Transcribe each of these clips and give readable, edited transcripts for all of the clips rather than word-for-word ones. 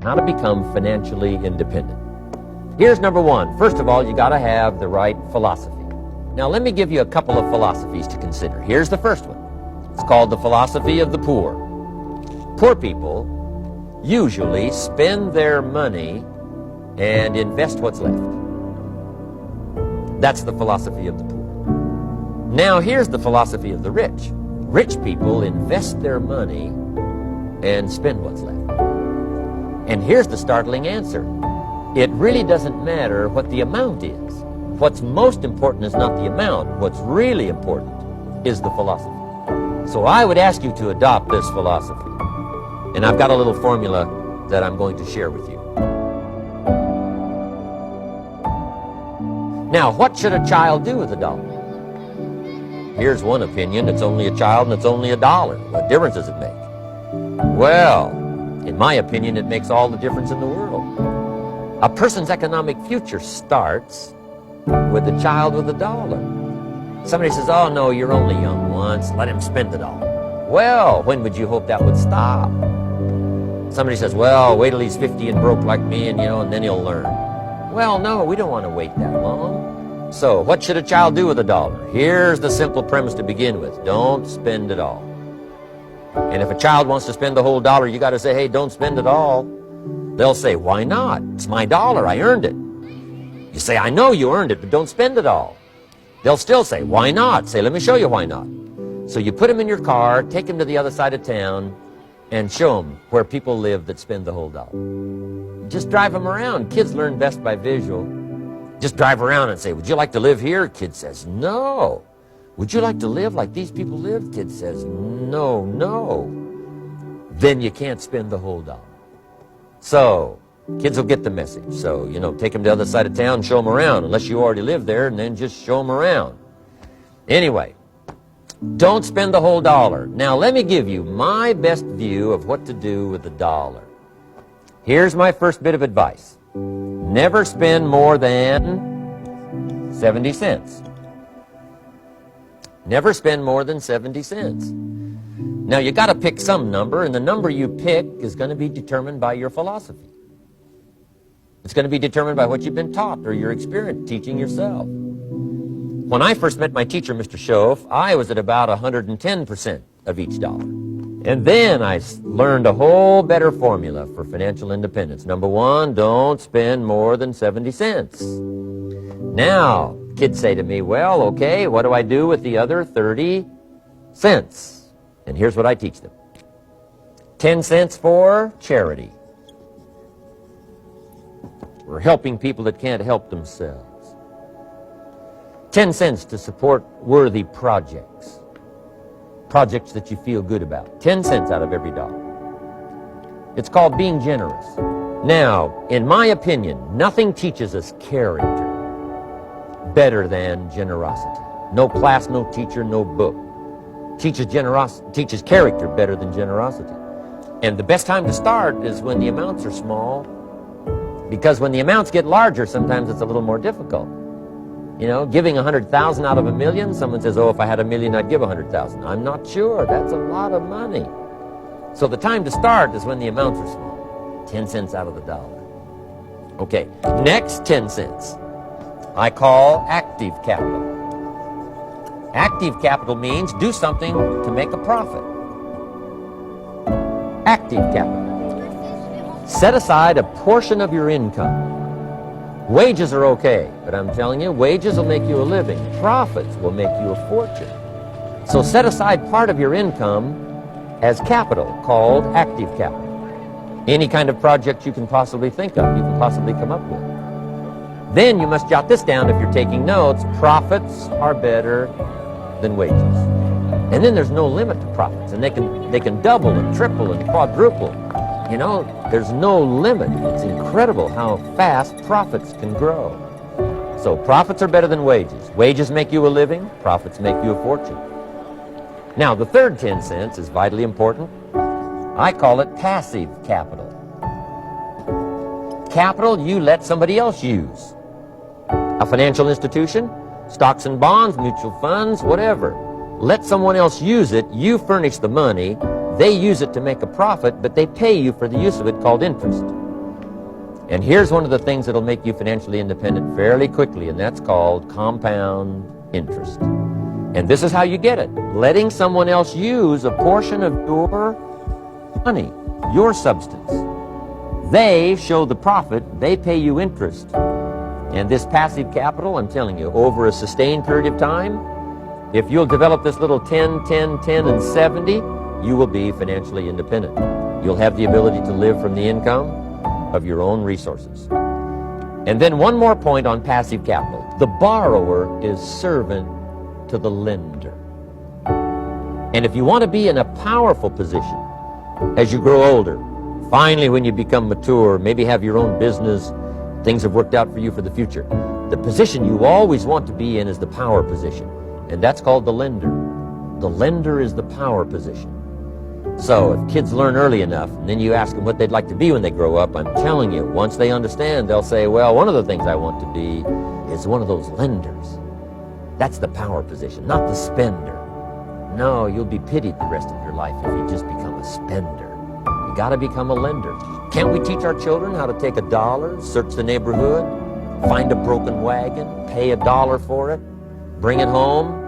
How to become financially independent. Here's number one. First of all, you got to have the right philosophy. Now, let me give you a couple of philosophies to consider. Here's the first one. It's called the philosophy of the poor. Poor people usually spend their money and invest what's left. That's the philosophy of the poor. Now, here's the philosophy of the rich. Rich people invest their money and spend what's left. And here's the startling answer. It really doesn't matter what the amount is. What's most important is not the amount. What's really important is the philosophy. So I would ask you to adopt this philosophy. And I've got a little formula that I'm going to share with you. Now, what should a child do with $1? Here's one opinion. It's only a child and it's only $1. What difference does it make? Well, in my opinion, it makes all the difference in the world. A person's economic future starts with a child with $1. Somebody says, oh no, you're only young once, let him spend $1. Well, when would you hope that would stop? Somebody says, well, wait till he's 50 and broke like me and then he'll learn. Well, no, we don't want to wait that long. So what should a child do with $1? Here's the simple premise to begin with. Don't spend it all. And if a child wants to spend the whole $1, you got to say, hey, don't spend it all. They'll say, why not? It's my $1. I earned it. You say, I know you earned it, but don't spend it all. They'll still say, why not? Say, let me show you why not. So you put them in your car, take them to the other side of town, and show them where people live that spend the whole $1. Just drive them around. Kids learn best by visual. Just drive around and say, would you like to live here? Kid says, no. Would you like to live like these people live? Kid says, no, no. Then you can't spend the whole $1. So, kids will get the message. So, take them to the other side of town and show them around, unless you already live there, and then just show them around. Anyway, don't spend the whole $1. Now, let me give you my best view of what to do with $1. Here's my first bit of advice. Never spend more than 70 cents. Never spend more than 70 cents. Now, you got to pick some number, and the number you pick is going to be determined by your philosophy. It's going to be determined by what you've been taught or your experience teaching yourself. When I first met my teacher, Mr. Schoaf, I was at about 110% of each $1. And then I learned a whole better formula for financial independence. Number one, don't spend more than 70 cents. Now, kids say to me, well, okay, what do I do with the other 30 cents? And here's what I teach them. 10 cents for charity. We're helping people that can't help themselves. 10 cents to support worthy projects. Projects that you feel good about. 10 cents out of every $1. It's called being generous. Now, in my opinion, nothing teaches us character better than generosity. No class, no teacher, no book teaches character better than generosity. And the best time to start is when the amounts are small, because when the amounts get larger, sometimes it's a little more difficult. Giving 100,000 out of 1,000,000, someone says, oh, if I had 1,000,000, I'd give 100,000. I'm not sure. That's a lot of money. So the time to start is when the amounts are small. 10 cents out of the $1. Okay, next 10 cents. I call active capital. Active capital means do something to make a profit. Active capital. Set aside a portion of your income. Wages are okay, but I'm telling you, wages will make you a living. Profits will make you a fortune. So set aside part of your income as capital, called active capital. Any kind of project you can possibly think of, you can possibly come up with. Then you must jot this down if you're taking notes. Profits are better than wages. And then there's no limit to profits, and they can double and triple and quadruple. There's no limit. It's incredible how fast profits can grow. So profits are better than wages. Wages make you a living. Profits make you a fortune. Now, the third 10 cents is vitally important. I call it passive capital. Capital you let somebody else use. A financial institution, stocks and bonds, mutual funds, whatever. Let someone else use it. You furnish the money. They use it to make a profit, but they pay you for the use of it, called interest. And here's one of the things that'll make you financially independent fairly quickly, and that's called compound interest. And this is how you get it. Letting someone else use a portion of your money, your substance. They show the profit, they pay you interest. And this passive capital, I'm telling you, over a sustained period of time, if you'll develop this little 10, 10, 10, and 70, you will be financially independent. You'll have the ability to live from the income of your own resources. And then one more point on passive capital. The borrower is servant to the lender. And if you want to be in a powerful position as you grow older, finally when you become mature, maybe have your own business, things have worked out for you for the future, the position you always want to be in is the power position. And that's called the lender. The lender is the power position. So if kids learn early enough, and then you ask them what they'd like to be when they grow up, I'm telling you, once they understand, they'll say, well, one of the things I want to be is one of those lenders. That's the power position, not the spender. No, you'll be pitied the rest of your life if you just become a spender. You gotta become a lender. Can't we teach our children how to take $1, search the neighborhood, find a broken wagon, pay $1 for it, bring it home,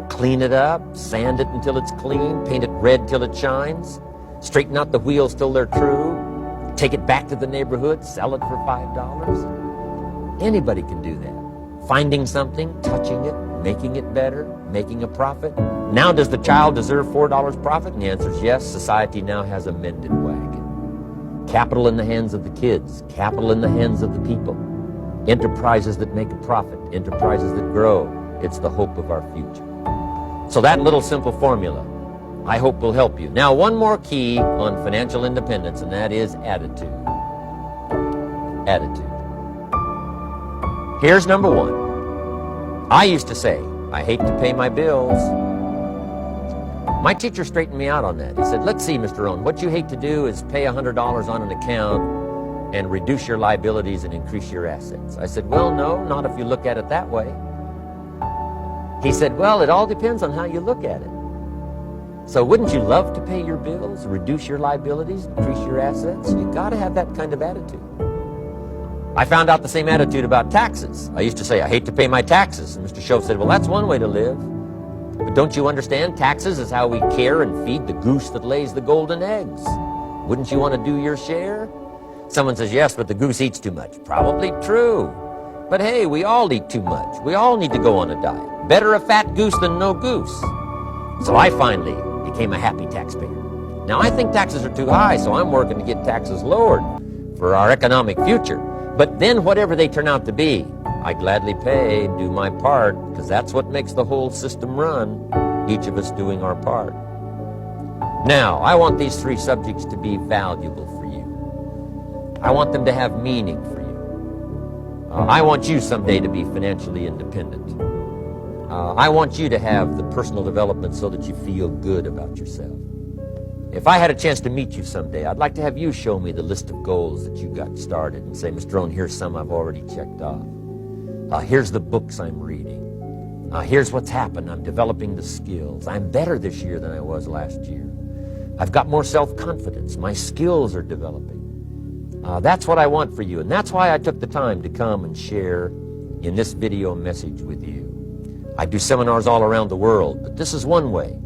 clean it up, sand it until it's clean, paint it red till it shines, straighten out the wheels till they're true, take it back to the neighborhood, sell it for $5? Anybody can do that. Finding something, touching it, making it better, making a profit. Now, does the child deserve $4 profit? And the answer is yes. Society now has a mended wagon. Capital in the hands of the kids, capital in the hands of the people. Enterprises that make a profit, enterprises that grow. It's the hope of our future. So that little simple formula, I hope, will help you. Now, one more key on financial independence, and that is attitude. Attitude. Here's number one. I used to say, I hate to pay my bills. My teacher straightened me out on that. He said, let's see, Mr. Owen, what you hate to do is pay $100 on an account and reduce your liabilities and increase your assets. I said, well, no, not if you look at it that way. He said, well, it all depends on how you look at it. So wouldn't you love to pay your bills, reduce your liabilities, increase your assets? You got to have that kind of attitude. I found out the same attitude about taxes. I used to say, I hate to pay my taxes. And Mr. Shove said, well, that's one way to live. But don't you understand? Taxes is how we care and feed the goose that lays the golden eggs. Wouldn't you want to do your share? Someone says, yes, but the goose eats too much. Probably true. But hey, we all eat too much. We all need to go on a diet. Better a fat goose than no goose. So I finally became a happy taxpayer. Now, I think taxes are too high, so I'm working to get taxes lowered for our economic future. But then whatever they turn out to be, I gladly pay, do my part, because that's what makes the whole system run, each of us doing our part. Now, I want these three subjects to be valuable for you. I want them to have meaning for you. I want you someday to be financially independent. I want you to have the personal development so that you feel good about yourself. If I had a chance to meet you someday, I'd like to have you show me the list of goals that you got started and say, Mr. Owen, here's some I've already checked off. Here's the books I'm reading. Here's what's happened. I'm developing the skills. I'm better this year than I was last year. I've got more self-confidence. My skills are developing. That's what I want for you, and that's why I took the time to come and share in this video message with you. I do seminars all around the world, but this is one way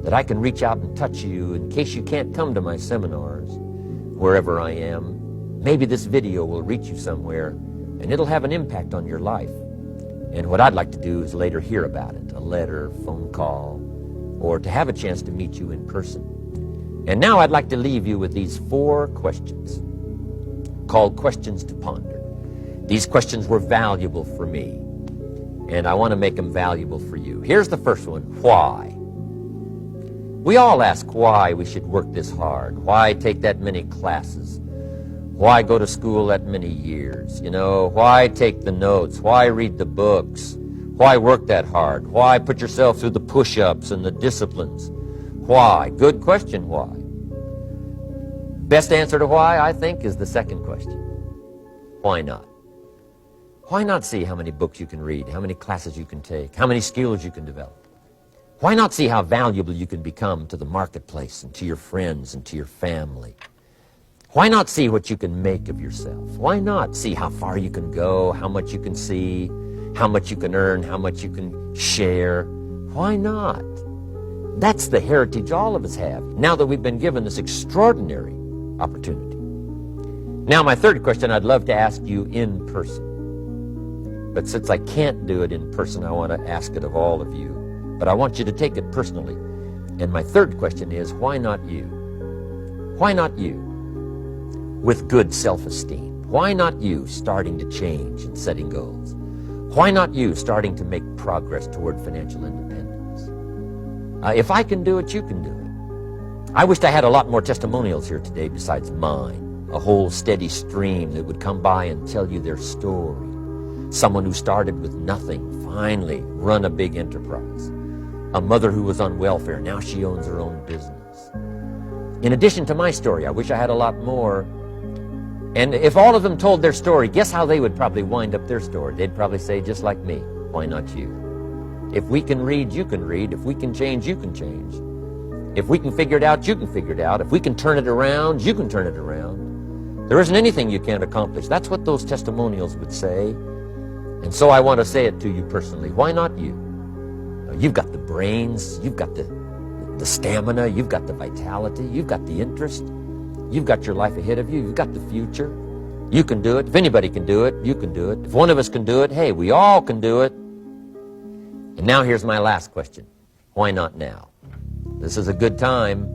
that I can reach out and touch you in case you can't come to my seminars, wherever I am. Maybe this video will reach you somewhere, and it'll have an impact on your life. And what I'd like to do is later hear about it, a letter, phone call, or to have a chance to meet you in person. And now I'd like to leave you with these 4 questions, called Questions to Ponder. These questions were valuable for me, and I want to make them valuable for you. Here's the first one, why? We all ask why we should work this hard. Why take that many classes? Why go to school that many years? Why take the notes? Why read the books? Why work that hard? Why put yourself through the push-ups and the disciplines? Why? Good question, why? Best answer to why, I think, is the second question. Why not? Why not see how many books you can read, how many classes you can take, how many skills you can develop? Why not see how valuable you can become to the marketplace and to your friends and to your family? Why not see what you can make of yourself? Why not see how far you can go, how much you can see, how much you can earn, how much you can share? Why not? That's the heritage all of us have, now that we've been given this extraordinary opportunity. Now, my third question I'd love to ask you in person. But since I can't do it in person, I want to ask it of all of you. But I want you to take it personally. And my third question is, why not you? Why not you? With good self-esteem. Why not you starting to change and setting goals? Why not you starting to make progress toward financial independence? If I can do it, you can do it. I wished I had a lot more testimonials here today besides mine. A whole steady stream that would come by and tell you their story. Someone who started with nothing, finally run a big enterprise. A mother who was on welfare, now she owns her own business. In addition to my story, I wish I had a lot more. And if all of them told their story, guess how they would probably wind up their story? They'd probably say, just like me, why not you? If we can read, you can read. If we can change, you can change. If we can figure it out, you can figure it out. If we can turn it around, you can turn it around. There isn't anything you can't accomplish. That's what those testimonials would say. And so I want to say it to you personally. Why not you? You've got the brains, you've got the stamina, you've got the vitality, you've got the interest, you've got your life ahead of you, you've got the future. You can do it. If anybody can do it, you can do it. If one of us can do it, hey, we all can do it. And now here's my last question. Why not now? This is a good time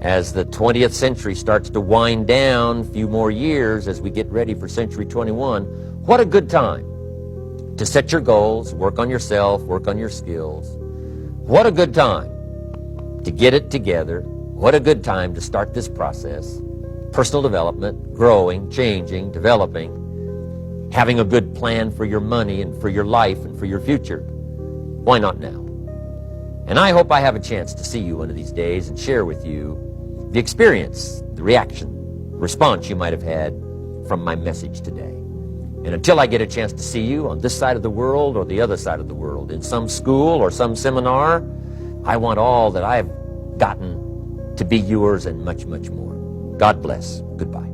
as the 20th century starts to wind down, a few more years as we get ready for century 21. What a good time to set your goals, work on yourself, work on your skills. What a good time to get it together. What a good time to start this process. Personal development, growing, changing, developing, having a good plan for your money and for your life and for your future. Why not now? And I hope I have a chance to see you one of these days and share with you the experience, the reaction, response you might have had from my message today. And until I get a chance to see you on this side of the world or the other side of the world, in some school or some seminar, I want all that I have gotten to be yours and much, much more. God bless. Goodbye.